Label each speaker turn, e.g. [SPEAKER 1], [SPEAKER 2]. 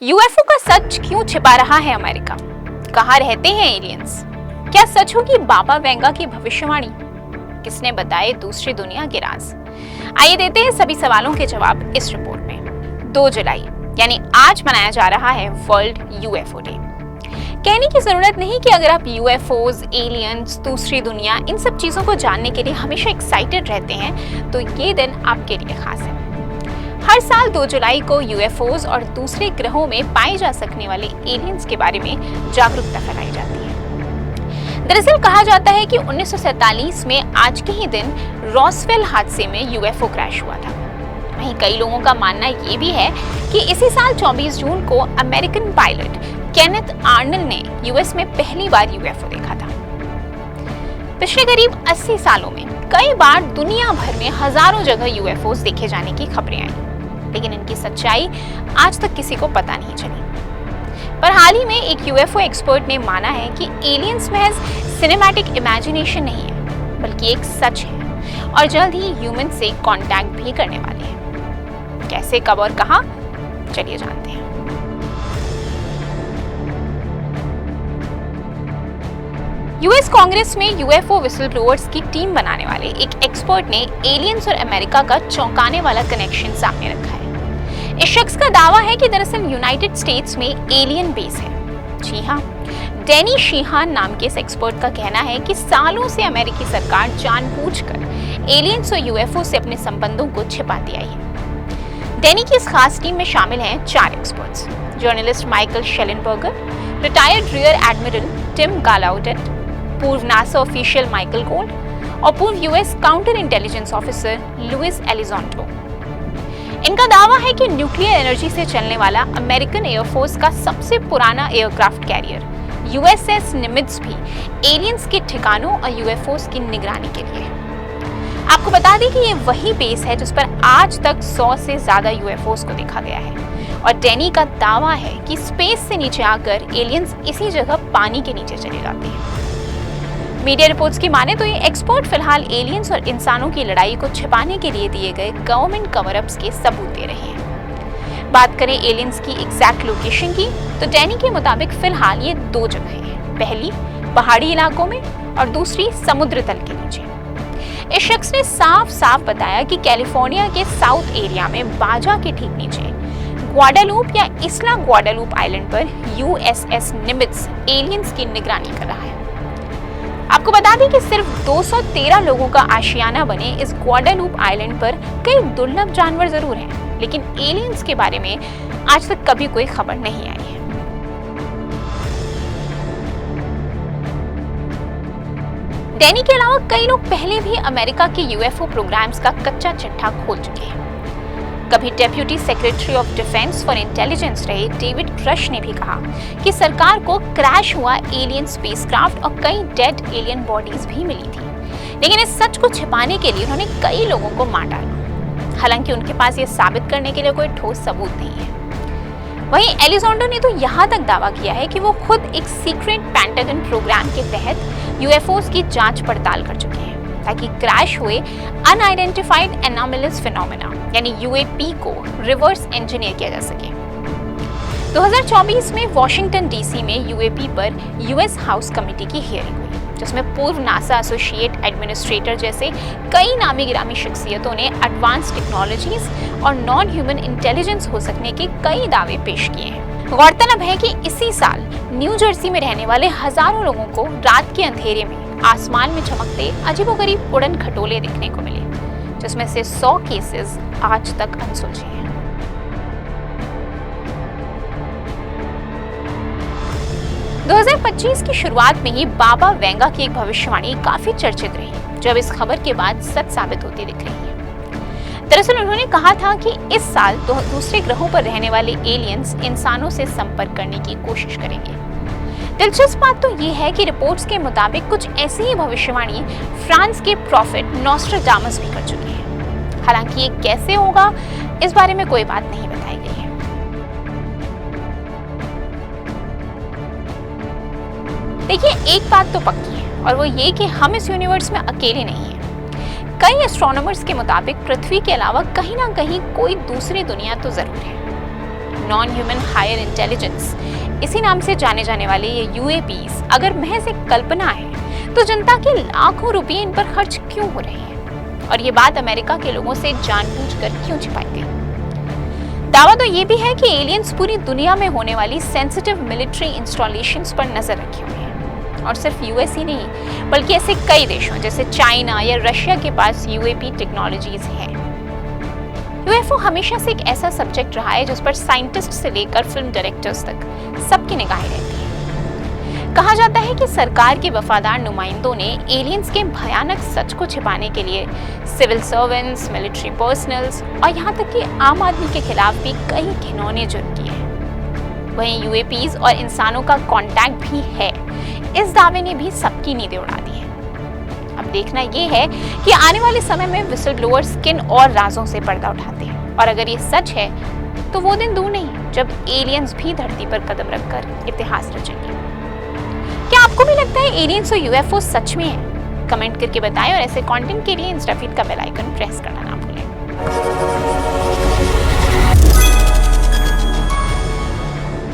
[SPEAKER 1] UFO का सच क्यों छिपा रहा है अमेरिका? कहाँ रहते हैं एलियंस? क्या सच होगी बाबा वेंगा की भविष्यवाणी? किसने बताए दूसरी दुनिया के राज? आइए देते हैं सभी सवालों के जवाब इस रिपोर्ट में। 2 जुलाई यानी आज मनाया जा रहा है वर्ल्ड यूएफओ डे। कहने की जरूरत नहीं कि अगर आप यूएफओज, एलियंस, दूसरी दुनिया, इन सब चीजों को जानने के लिए हमेशा एक्साइटेड रहते हैं तो ये दिन आपके लिए खास है। हर साल 2 जुलाई को यूएफओज और दूसरे ग्रहों में पाए जा सकने वाले एलियंस के बारे में जागरूकता फैलाई जाती है। दरअसल कहा जाता है कि 1947 में आज के ही दिन रॉसवेल हादसे में यूएफओ क्रैश हुआ था। वहीं कई लोगों का मानना ये भी है कि इसी साल 24 जून को अमेरिकन पायलट केनेथ आर्नल्ड ने यूएस में पहली बार यूएफओ देखा था। पिछले करीब 80 सालों में कई बार दुनिया भर में हजारों जगह यूएफओज देखे जाने की खबरें आई, लेकिन इनकी सच्चाई आज तक किसी को पता नहीं चली। पर हाल ही में एक यूएफओ एक्सपर्ट ने माना है कि एलियंस महज सिनेमैटिक इमेजिनेशन नहीं है, बल्कि एक सच है और जल्द ही ह्यूमन से कांटेक्ट भी करने वाले हैं। कैसे, कब और कहां, चलिए जानते हैं। यूएस कांग्रेस में यूएफओ विसल ब्लोअर्स की टीम बनाने वाले एक एक्सपर्ट ने एलियंस और अमेरिका का चौंकाने वाला कनेक्शन सामने रखा है। इस शख्स का दावा है कि दरअसल यूनाइटेड स्टेट्स में एलियन बेस है। जी हाँ, डैनी शीहान नाम के इस एक्सपर्ट का कहना है कि सालों से अमेरिकी सरकार जानबूझकर एलियंस और यूएफओ से अपने संबंधों को छिपाती आई है। डैनी की इस खास टीम में शामिल हैं 4 experts: journalist Michael Shellenberger, retired rear admiral Tim Gallaudet, पूर्व नासा ऑफिशियल माइकल गोल्ड और पूर्व US counter intelligence officer Luis Elizondo. इनका दावा है कि न्यूक्लियर एनर्जी से चलने वाला अमेरिकन एयरफोर्स का सबसे पुराना एयरक्राफ्ट कैरियर यूएसएस निमित्ज भी एलियंस के ठिकानों और यूएफओस की निगरानी के लिए है। आपको बता दें कि ये वही बेस है जिस पर आज तक 100 से ज्यादा यूएफओस को देखा गया है और डैनी का दावा है कि स्पेस से नीचे आकर एलियंस इसी जगह पानी के नीचे चले जाते हैं। मीडिया रिपोर्ट्स की माने तो ये एक्सपर्ट फिलहाल एलियंस और इंसानों की लड़ाई को छिपाने के लिए दिए गए गवर्नमेंट कवर अप्स के सबूत दे रहे हैं। बात करें एलियंस की एग्जैक्ट लोकेशन की तो डैनी के मुताबिक फिलहाल ये 2 जगह हैं। पहली पहाड़ी इलाकों में और दूसरी समुद्र तल के नीचे। इस शख्स ने साफ साफ बताया कि कैलिफोर्निया के साउथ एरिया में बाजा के ठीक नीचे ग्वाडालूप या इस्ला ग्वाडालूप आइलैंड पर यूएसएस निमित्ज एलियंस की निगरानी कर रहा है। आपको बता दें कि सिर्फ 213 लोगों का आशियाना बने इस ग्वाडालूप आइलैंड पर कई दुर्लभ जानवर जरूर हैं, लेकिन एलियंस के बारे में आज तक कभी कोई खबर नहीं आई है। डैनी के अलावा कई लोग पहले भी अमेरिका के यूएफओ प्रोग्राम्स का कच्चा चिट्ठा खोल चुके हैं। कभी deputy secretary of defence for intelligence रहे डेविड क्रश ने भी कहा कि सरकार को क्रैश हुआ एलियन स्पेसक्राफ्ट और कई डेड एलियन बॉडीज भी मिली थी, लेकिन इस सच को छिपाने के लिए उन्होंने कई लोगों को मार डाला। हालांकि उनके पास ये साबित करने के लिए कोई ठोस सबूत नहीं है। वहीं एलिजोंडो ने तो यहाँ तक दावा किया है कि वो खुद एक सीक्रेट पेंटागन प्रोग्राम के तहत यूएफओस की जांच पड़ताल कर चुके हैं ताकि क्रैश हुए अनआइडेंटिफाइड एनोमलस फिनोमेना यानी यूएपी को रिवर्स इंजीनियर किया जा सके। 2024 में वॉशिंगटन डीसी में यूएपी पर यूएस हाउस कमेटी की हियरिंग हुई, जिसमें पूर्व नासा एसोसिएट एडमिनिस्ट्रेटर जैसे कई नामी गिरामी शख्सियतों ने एडवांस टेक्नोलॉजीज और नॉन ह्यूमन इंटेलिजेंस हो सकने के कई दावे पेश किए हैं। गौरतलब है कि इसी साल न्यू जर्सी में रहने वाले हजारों लोगों को रात के अंधेरे में आसमान में चमकते अजीबोगरीब उड़न खटोले देखने को मिले, जिसमें से 100 केसेस आज तक अनसुलझे हैं। दो 2025 की शुरुआत में ही बाबा वेंगा की एक भविष्यवाणी काफी चर्चित रही, जब इस खबर के बाद सच साबित होती दिख रही है। दरअसल उन्होंने कहा था कि इस साल दूसरे ग्रहों पर रहने वाले एलियंस इंसानों से संपर्क करने की कोशिश करेंगे। दिलचस्प बात तो ये है कि रिपोर्ट्स के मुताबिक कुछ ऐसी ही भविष्यवाणी फ्रांस के प्रॉफिट नॉस्ट्राडामस भी कर चुके हैं। हालांकि ये कैसे होगा, इस बारे में कोई बात नहीं बताई गई है। देखिए, एक बात तो पक्की है और वो ये कि हम इस यूनिवर्स में अकेले नहीं हैं। कई एस्ट्रोनॉमर्स के मुताबिक पृथ्वी के अलावा कहीं ना कहीं कोई दूसरी दुनिया तो जरूर है। नॉन ह्यूमन हायर इंटेलिजेंस, इसी नाम से जाने जाने वाले ये यूएपीज अगर महज एक कल्पना है तो जनता के लाखों रुपए इन पर खर्च क्यों हो रहे हैं, और ये बात अमेरिका के लोगों से जानबूझकर क्यों छिपाई गई? दावा तो ये भी है कि एलियंस पूरी दुनिया में होने वाली सेंसिटिव मिलिट्री इंस्टॉलेशंस पर नजर रखे हुए हैं, और सिर्फ यूएस ही नहीं बल्कि ऐसे कई देशों जैसे चाइना या रशिया के पास यूएपी टेक्नोलॉजीज हैं। यूएफओ हमेशा से एक ऐसा सब्जेक्ट रहा है जिस पर साइंटिस्ट से लेकर फिल्म डायरेक्टर्स तक सबकी निगाहें रहती हैं। कहा जाता है कि सरकार के वफादार नुमाइंदों ने एलियंस के भयानक सच को छिपाने के लिए सिविल सर्वेंट्स, मिलिट्री पर्सनल्स और यहाँ तक कि आम आदमी के खिलाफ भी कई घिनौने जुर्म किए हैं। वहीं यूएपीज और इंसानों का कांटेक्ट भी है, इस दावे ने भी सबकी नींदें उड़ा दी है। अब देखना ये है कि आने वाले समय में विसल ब्लोअर्स किन और राजों से पर्दा उठाते हैं, और अगर ये सच है तो वो दिन दूर नहीं जब एलियंस भी धरती पर कदम रखकर इतिहास रचेंगे। क्या आपको भी लगता है एलियंस और यूएफओ सच में है? कमेंट करके बताएं, और ऐसे कंटेंट के लिए इंस्टाफीड का बेल आइकन प्रेस करना